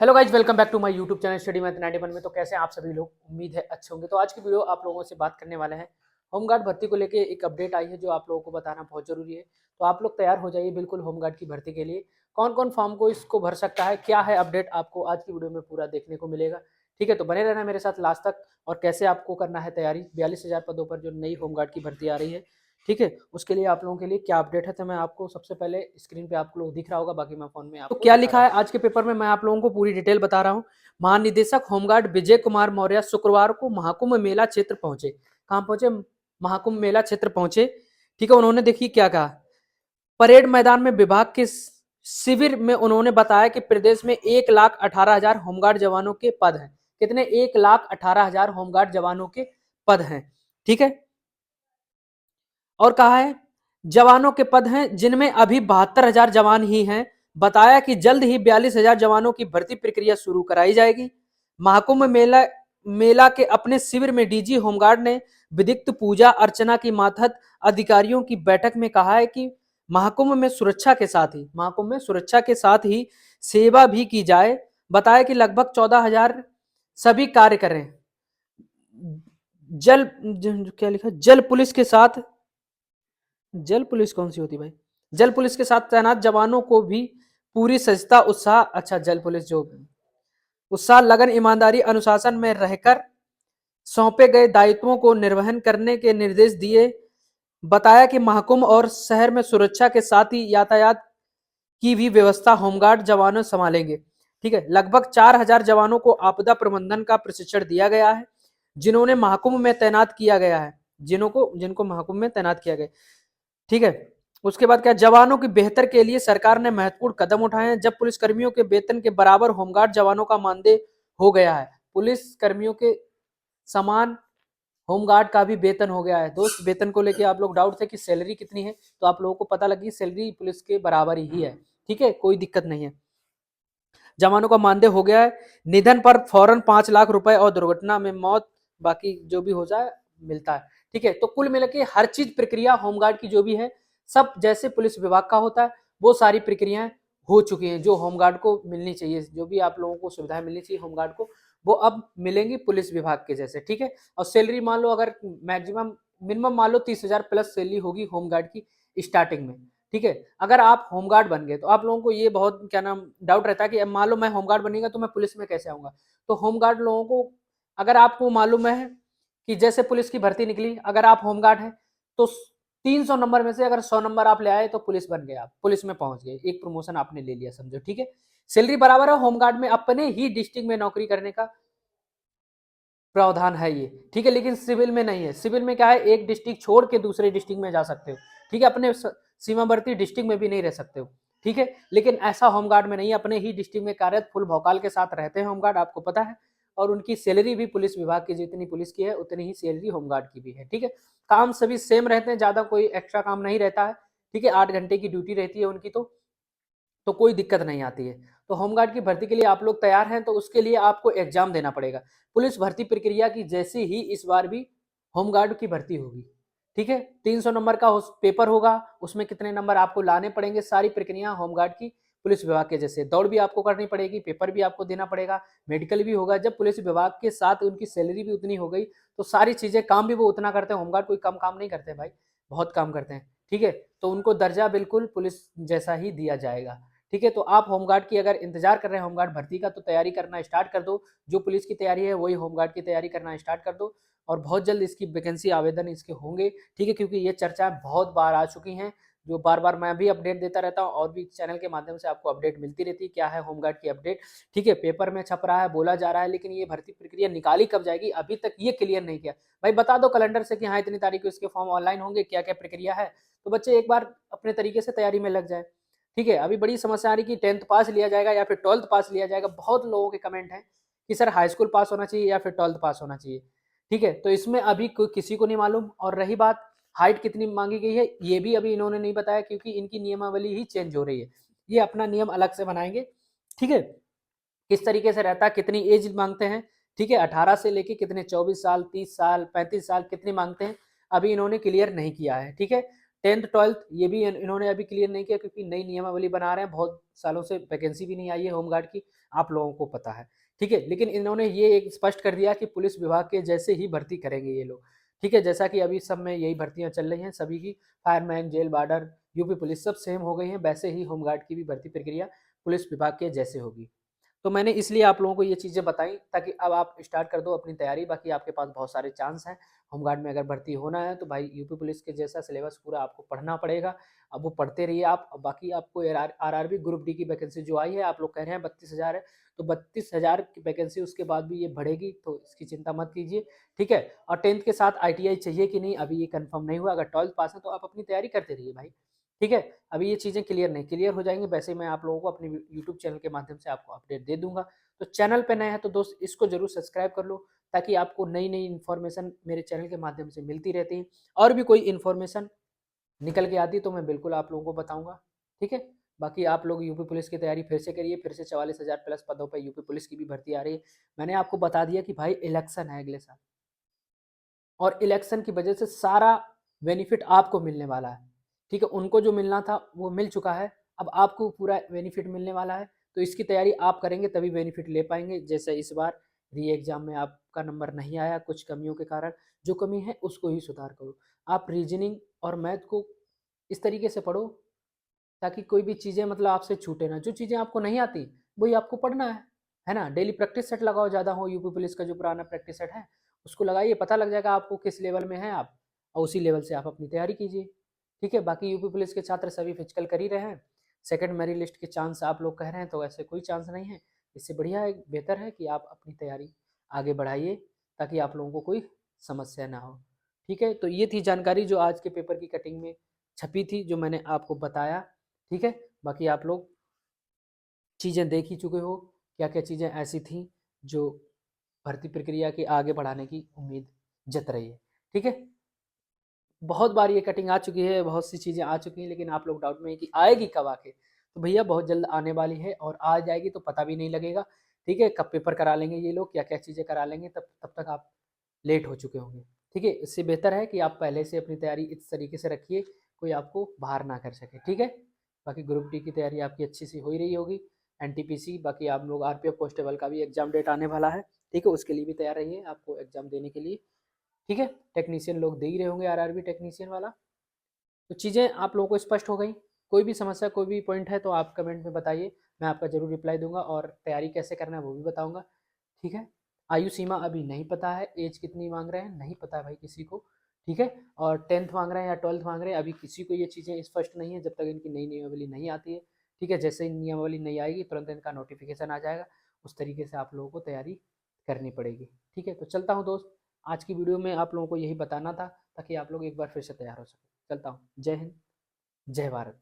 Hello guys, welcome back to my YouTube channel study math 91 में। तो कैसे हैं आप सभी लोग? उम्मीद है अच्छे होंगे। तो आज की वीडियो आप लोगों से बात करने वाले हैं होमगार्ड भर्ती को लेके। एक अपडेट आई है जो आप लोगों को बताना बहुत जरूरी है। तो आप लोग तैयार हो जाइए बिल्कुल होमगार्ड की भर्ती के लिए। कौन कौन फॉर्म को इसको भर सकता है, क्या है अपडेट, आपको आज की वीडियो में पूरा देखने को मिलेगा। ठीक है, तो बने रहना मेरे साथ लास्ट तक। और कैसे आपको करना है तैयारी 42,000 पदों पर जो नई होमगार्ड की भर्ती आ रही है, ठीक है, उसके लिए आप लोगों के लिए क्या अपडेट है। तो मैं आपको सबसे पहले स्क्रीन पे आप लोग दिख रहा होगा, बाकी मैं फोन में आपको तो क्या लिखा है आज के पेपर में मैं आप लोगों को पूरी डिटेल बता रहा हूँ। महानिदेशक होमगार्ड विजय कुमार मौर्य शुक्रवार को महाकुंभ मेला क्षेत्र पहुंचे। कहां पहुंचे? महाकुंभ मेला क्षेत्र पहुंचे। ठीक है, उन्होंने देखिए क्या कहा। परेड मैदान में विभाग के शिविर में उन्होंने बताया कि प्रदेश में 1,18,000 होमगार्ड जवानों के पद हैं। कितने? 1,18,000 होमगार्ड जवानों के पद हैं। ठीक है, और कहा है जवानों के पद हैं जिनमें अभी 72,000 जवान ही हैं। बताया कि जल्द ही 42,000 जवानों की भर्ती प्रक्रिया शुरू कराई जाएगी। महाकुंभ मेला के अपने शिविर में डीजी होमगार्ड ने विधिक पूजा अर्चना की मातहत अधिकारियों की बैठक में कहा है कि महाकुंभ में सुरक्षा के साथ ही सेवा भी की जाए। बताया कि लगभग 14,000 सभी कार्य करें। क्या लिखा? जल पुलिस कौन सी होती भाई? जल पुलिस के साथ तैनात जवानों को भी पूरी सजता उत्साह, अच्छा जल पुलिस जो उत्साह, लगन, ईमानदारी, अनुशासन में रहकर सौंपे गए दायित्वों को निर्वहन करने के निर्देश दिए। बताया कि महाकुंभ और शहर में सुरक्षा के साथ ही यातायात की भी व्यवस्था होमगार्ड जवानों संभालेंगे। ठीक है, लगभग 4,000 जवानों को आपदा प्रबंधन का प्रशिक्षण दिया गया है, जिन्होंने महाकुंभ में तैनात किया गया है जिनको महाकुंभ में तैनात किया गया। ठीक है, उसके बाद क्या? जवानों की बेहतर के लिए सरकार ने महत्वपूर्ण कदम उठाए हैं। जब पुलिसकर्मियों के वेतन के बराबर होमगार्ड जवानों का मानदेय हो गया है, पुलिसकर्मियों के समान होमगार्ड का भी वेतन हो गया है। दोस्त, वेतन को लेके आप लोग डाउट थे कि सैलरी कितनी है, तो आप लोगों को पता लगी सैलरी पुलिस के बराबर ही है। ठीक है, कोई दिक्कत नहीं है। जवानों का मानदेय हो गया है। निधन पर फौरन 5 लाख रुपए और दुर्घटना में मौत बाकी जो भी हो जाए मिलता है। ठीक है, तो कुल मिला के हर चीज प्रक्रिया होमगार्ड की जो भी है सब जैसे पुलिस विभाग का होता है वो सारी प्रक्रियाएं हो चुकी हैं जो होमगार्ड को मिलनी चाहिए। जो भी आप लोगों को सुविधाएं मिलनी चाहिए होमगार्ड को, वो अब मिलेंगी पुलिस विभाग के जैसे। ठीक है, और सैलरी मान लो अगर मैक्सिमम मिनिमम मान लो 30,000 प्लस सैलरी होगी होमगार्ड की स्टार्टिंग में। ठीक है, अगर आप होमगार्ड बन गए तो आप लोगों को ये बहुत क्या नाम डाउट रहता है कि मान लो मैं होमगार्ड बनेगा तो मैं पुलिस में कैसे आऊंगा। तो होमगार्ड लोगों को, अगर आपको मालूम है कि जैसे पुलिस की भर्ती निकली, अगर आप होमगार्ड हैं तो 300 नंबर में से अगर 100 नंबर आप ले आए तो पुलिस बन गए, आप पुलिस में पहुंच गए, एक प्रमोशन आपने ले लिया समझो। ठीक है, सैलरी बराबर है। होमगार्ड में अपने ही डिस्ट्रिक्ट में नौकरी करने का प्रावधान है ये। ठीक है, लेकिन सिविल में नहीं है। सिविल में क्या है, एक डिस्ट्रिक्ट छोड़ के दूसरे डिस्ट्रिक्ट में जा सकते हो। ठीक है, अपने सीमावर्ती डिस्ट्रिक्ट में भी नहीं रह सकते हो। ठीक है, लेकिन ऐसा होमगार्ड में नहीं है, अपने ही डिस्ट्रिक्ट में कार्यरत फुल भौकाल के साथ रहते हैं होमगार्ड, आपको पता है। और उनकी सैलरी भी पुलिस विभाग की जितनी पुलिस की है उतनी ही सैलरी होमगार्ड की भी है। ठीक है, काम सभी सेम रहते हैं, ज्यादा कोई एक्स्ट्रा काम नहीं रहता है। ठीक है, 8 घंटे की ड्यूटी रहती है उनकी, तो कोई दिक्कत नहीं आती है। तो होमगार्ड की भर्ती के लिए आप लोग तैयार हैं, तो उसके लिए आपको एग्जाम देना पड़ेगा। पुलिस भर्ती प्रक्रिया की जैसे ही इस बार भी होमगार्ड की भर्ती होगी। ठीक है, 300 नंबर का पेपर होगा, उसमें कितने नंबर आपको लाने पड़ेंगे, सारी प्रक्रिया होमगार्ड की पुलिस विभाग के जैसे। दौड़ भी आपको करनी पड़ेगी, पेपर भी आपको देना पड़ेगा, मेडिकल भी होगा। जब पुलिस विभाग के साथ उनकी सैलरी भी उतनी हो गई तो सारी चीजें, काम भी वो उतना करते हैं। होमगार्ड कोई कम काम नहीं करते भाई, बहुत काम करते हैं। ठीक है, तो उनको दर्जा बिल्कुल पुलिस जैसा ही दिया जाएगा। ठीक है, तो आप होमगार्ड की अगर इंतजार कर रहे हैं होमगार्ड भर्ती का, तो तैयारी करना स्टार्ट कर दो। जो पुलिस की तैयारी है वही होमगार्ड की तैयारी करना स्टार्ट कर दो, और बहुत जल्द इसकी वैकेंसी आवेदन इसके होंगे। ठीक है, क्योंकि ये चर्चा बहुत बार आ चुकी हैं, जो बार बार मैं भी अपडेट देता रहता हूँ और भी चैनल के माध्यम से आपको अपडेट मिलती रहती है क्या है होमगार्ड की अपडेट। ठीक है, पेपर में छप रहा है, बोला जा रहा है, लेकिन ये भर्ती प्रक्रिया निकाली कब जाएगी अभी तक ये क्लियर नहीं किया। भाई बता दो कैलेंडर से कि हाँ इतनी तारीख को इसके फॉर्म ऑनलाइन होंगे, क्या क्या प्रक्रिया है, तो बच्चे एक बार अपने तरीके से तैयारी में लग जाए। ठीक है, अभी बड़ी समस्या आ रही कि 10th पास लिया जाएगा या फिर 12th पास लिया जाएगा। बहुत लोगों के कमेंट हैं कि सर हाई स्कूल पास होना चाहिए या फिर 12th पास होना चाहिए। ठीक है, तो इसमें अभी किसी को नहीं मालूम। और रही बात हाइट कितनी मांगी गई है, ये भी अभी इन्होंने नहीं बताया, क्योंकि इनकी नियमावली ही चेंज हो रही है। ये अपना नियम अलग से बनाएंगे। ठीक है, किस तरीके से रहता है, कितनी एज मांगते हैं। ठीक है, 18 से लेके कितने, 24 साल, 30 साल, 35 साल, कितनी मांगते हैं, अभी इन्होंने क्लियर नहीं किया है। ठीक है, 10th 12th ये भी इन्होंने अभी क्लियर नहीं किया, क्योंकि नई नियमावली बना रहे हैं, बहुत सालों से वैकेंसी भी नहीं आई है होमगार्ड की, आप लोगों को पता है, ठीक है। लेकिन इन्होंने ये एक स्पष्ट कर दिया कि पुलिस विभाग के जैसे ही भर्ती करेंगे ये लोग, ठीक है। जैसा कि अभी सब में यही भर्तियां चल रही हैं सभी की, fireman, jail warder, UP police, सब सेम हो गई हैं, वैसे ही होमगार्ड की भी भर्ती प्रक्रिया पुलिस विभाग के जैसे होगी। तो मैंने इसलिए आप लोगों को ये चीज़ें बताई ताकि अब आप स्टार्ट कर दो अपनी तैयारी। बाकी आपके पास बहुत सारे चांस हैं होमगार्ड में, अगर भर्ती होना है तो भाई यूपी पुलिस के जैसा सिलेबस पूरा आपको पढ़ना पड़ेगा। अब वो पढ़ते रहिए आप। बाकी आपको आरआरबी ग्रुप डी की वैकेंसी जो आई है, आप लोग कह रहे हैं 32,000 है, तो 32,000 की वैकेंसी उसके बाद भी ये बढ़ेगी, तो इसकी चिंता मत कीजिए, ठीक है। और 10th के साथ आईटीआई चाहिए कि नहीं अभी ये कंफर्म नहीं हुआ। अगर 12th पास है तो आप अपनी तैयारी करते रहिए भाई, ठीक है। अभी ये चीज़ें क्लियर नहीं, क्लियर हो जाएंगे वैसे ही मैं आप लोगों को अपनी यूट्यूब चैनल के माध्यम से आपको अपडेट दे दूंगा। तो चैनल पे नए हैं तो दोस्त इसको जरूर सब्सक्राइब कर लो, ताकि आपको नई नई इन्फॉर्मेशन मेरे चैनल के माध्यम से मिलती रहती है। और भी कोई इन्फॉर्मेशन निकल के आती तो मैं बिल्कुल आप लोगों को बताऊंगा, ठीक है। बाकी आप लोग यूपी पुलिस की तैयारी फिर से करिए, फिर से 44,000 प्लस पदों पर यूपी पुलिस की भी भर्ती आ रही है। मैंने आपको बता दिया कि भाई इलेक्शन है अगले साल, और इलेक्शन की वजह से सारा बेनिफिट आपको मिलने वाला है, ठीक है। उनको जो मिलना था वो मिल चुका है, अब आपको पूरा बेनिफिट मिलने वाला है। तो इसकी तैयारी आप करेंगे तभी बेनिफिट ले पाएंगे। जैसे इस बार री एग्जाम में आपका नंबर नहीं आया कुछ कमियों के कारण, जो कमी है उसको ही सुधार करो। आप रीजनिंग और मैथ को इस तरीके से पढ़ो ताकि कोई भी चीज़ें मतलब आपसे छूटे ना। जो चीज़ें आपको नहीं आती वही आपको पढ़ना है ना। डेली प्रैक्टिस सेट लगाओ, ज़्यादा हो यूपी पुलिस का जो पुराना प्रैक्टिस सेट है उसको लगाइए, पता लग जाएगा आपको किस लेवल में है आप, और उसी लेवल से आप अपनी तैयारी कीजिए, ठीक है। बाकी यूपी पुलिस के छात्र सभी फिजिकल कर ही रहे हैं। सेकंड मेरिट लिस्ट के चांस आप लोग कह रहे हैं, तो ऐसे कोई चांस नहीं है। इससे बढ़िया है, बेहतर है कि आप अपनी तैयारी आगे बढ़ाइए ताकि आप लोगों को कोई समस्या ना हो, ठीक है। तो ये थी जानकारी जो आज के पेपर की कटिंग में छपी थी, जो मैंने आपको बताया, ठीक है। बाकी आप लोग चीज़ें देख ही चुके हो, क्या क्या चीज़ें ऐसी थी जो भर्ती प्रक्रिया के आगे बढ़ाने की उम्मीद जत रही है, ठीक है। बहुत बार ये कटिंग आ चुकी है, बहुत सी चीज़ें आ चुकी हैं, लेकिन आप लोग डाउट में है कि आएगी कब आके, तो भैया बहुत जल्द आने वाली है, और आ जाएगी तो पता भी नहीं लगेगा, ठीक है। कब पेपर करा लेंगे ये लोग, क्या क्या चीज़ें करा लेंगे, तब तक आप लेट हो चुके होंगे, ठीक है। इससे बेहतर है कि आप पहले से अपनी तैयारी इस तरीके से रखिए, कोई आपको बाहर ना कर सके, ठीक है। बाकी ग्रुप डी की तैयारी आपकी अच्छी सी हो ही रही होगी, एनटीपीसी, बाकी आप लोग आरपीएफ कांस्टेबल का भी एग्जाम डेट आने वाला है, ठीक है। उसके लिए भी तैयार रहिए आपको एग्जाम देने के लिए, ठीक है। टेक्नीशियन लोग दे ही रहे होंगे आरआरबी टेक्नीशियन वाला। तो चीज़ें आप लोगों को स्पष्ट हो गई। कोई भी समस्या, कोई भी पॉइंट है तो आप कमेंट में बताइए, मैं आपका जरूर रिप्लाई दूंगा, और तैयारी कैसे करना है वो भी बताऊंगा, ठीक है। आयु सीमा अभी नहीं पता है, एज कितनी मांग रहे हैं नहीं पता है भाई किसी को, ठीक है। और 10th मांग रहे हैं या 12th मांग रहे हैं, अभी किसी को ये चीज़ें स्पष्ट नहीं है जब तक इनकी नई नियमावली नहीं आती है, ठीक है। जैसे ही नियमावली नहीं आएगी तुरंत इनका नोटिफिकेशन आ जाएगा, उस तरीके से आप लोगों को तैयारी करनी पड़ेगी, ठीक है। तो चलता हूँ दोस्त, आज की वीडियो में आप लोगों को यही बताना था ताकि आप लोग एक बार फिर से तैयार हो सके। चलता हूँ, जय हिंद, जय भारत।